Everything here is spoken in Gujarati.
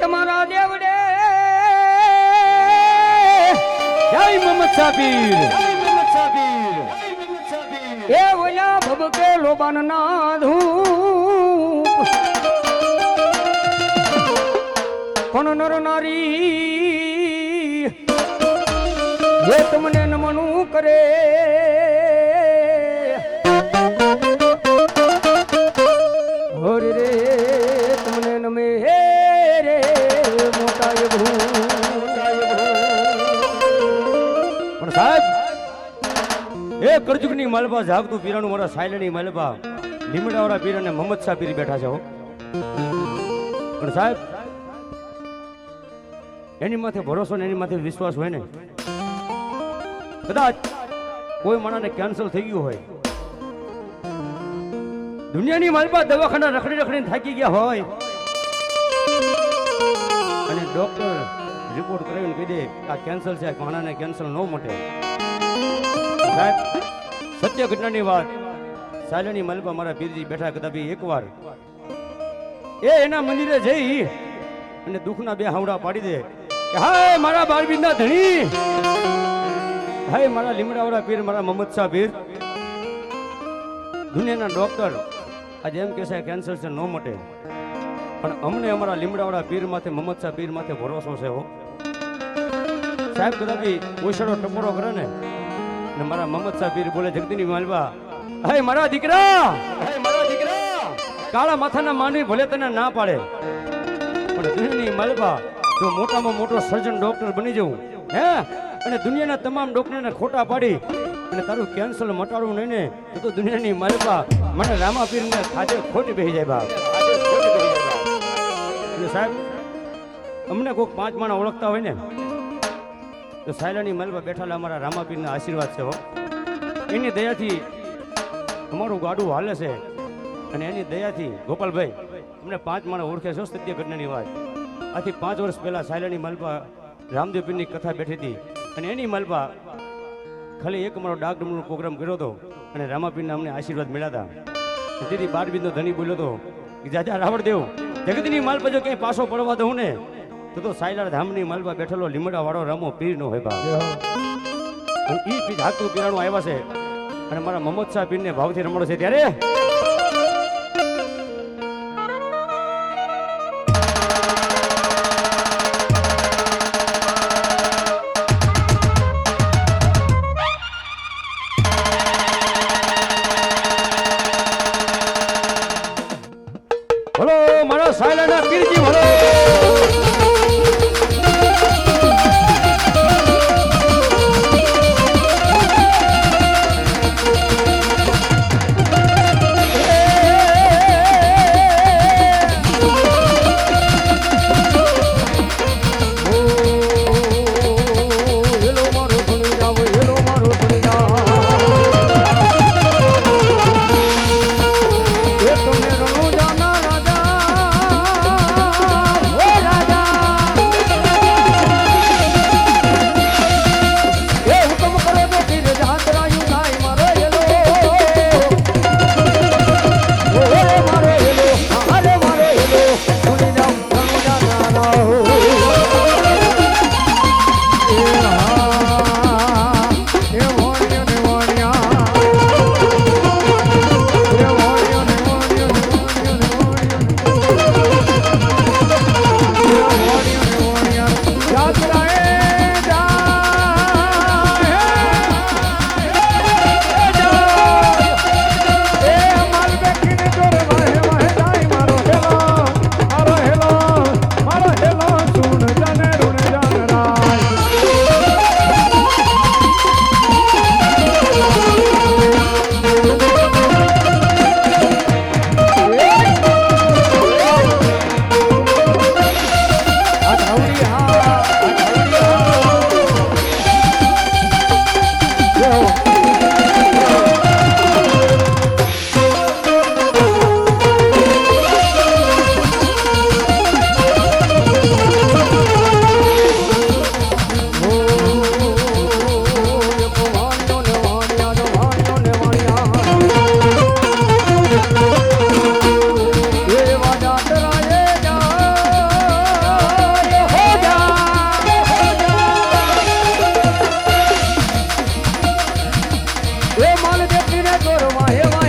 તમારા દેવડે જય મમત સાબીર એ ઓલા ભબકે લોબાન ના ધૂપ પણ નર નારી જે તમને નમનું કરે હરે રે તમને નમે હે રે મોટાય પણ સાહેબ એ કરજુગની માલપા જાગતું પીરાનું મારા સાયલની માલપા લીમડાવાળા પીર અને મોહમ્મદ શાહ પીર બેઠા છે હો. પણ સાહેબ એની માથે ભરોસો ને એની માથે વિશ્વાસ હોય ને, કદાચ કોઈ માણસને કેન્સલ થઈ ગયું હોય, દુનિયાની માલપા દવાખાના રખડી રખડીને થાકી ગયા હોય અને ડોક્ટર રિપોર્ટ કરાવીને કહી દે આ કેન્સલ છે, માણસને કેન્સલ ન મટે. સાહેબ સત્ય ઘટનાની વાત સાયલાની માલપા મારા પીરજી બેઠા કદાપી એકવાર એ એના મંદિરે જઈ અને દુઃખના બે હાવડા પાડી દે કે હાય મારા બાળબીરના ધણી, હાય મારા લીમડાવાળા પીર, મારા મોહમ્મદ શાહ પીર, દુનિયાના ડોક્ટર આજે એમ કહેશે કેન્સર છે ન મટે, પણ અમને અમારા લીમડાવાળા પીર માથે મોહમ્મદ શાહ પીર માથે ભરોસો છે હો. સાહેબ કદાપી ઓછડો ટપોરો કરે ને અને મારા મોહમ્મદ શાહ પીર બોલે જગદીની માલવા હાય મારા દીકરા, હાય મારા દીકરા, કાળા માથાના માનવી ભલે તને ના પાડે પણ દુનિયાની માલવા જો મોટામાં મોટો સર્જન ડોક્ટર બની જવું હે અને દુનિયાના તમામ ડોક્ટરને ખોટા પાડી અને તારું કેન્સર મટાડવું નહીં ને તો દુનિયાની માલપા મને રામા પીરને ખાજે ખોટી બેસી જાય બાપ. અને સાહેબ અમને કોઈક 5 માણસ ઓળખતા હોય ને તો સાયલાની માલપા બેઠાલા અમારા રામા પીરના આશીર્વાદ છે હો. એની દયાથી અમારું ગાડું હાલે છે અને એની દયાથી ગોપાલભાઈ અમને 5 માણસ ઓળખે છે. સત્ય ઘટનાની વાત આથી 5 વર્ષ પહેલા સાયલાની માલપા રામદેવ પીરની કથા બેઠી હતી અને એની માલપા ખાલી એક અમારો ડાક ડમરૂનો પ્રોગ્રામ કર્યો હતો અને રામાપીરના અમને આશીર્વાદ મળ્યા હતા. તેથી 12 ધણી બોલ્યો હતો કે જાજા રાવણદેવ જગતની માલપા જો ક્યાંય પાછો પડવા દઉં ને તો સાયલા ધામની માલપા બેઠેલો લીમડા વાળો રામો પીર નો હોય બા. ઈ પીર હાથું પીરાણું આવ્યા છે અને મારા મોહમ્મદ શાહ પીરને ભાવથી રમણો છે ત્યારે બોલો મારા સાયલાના પીરજી બોલો. દેખીને દોરવા હેવા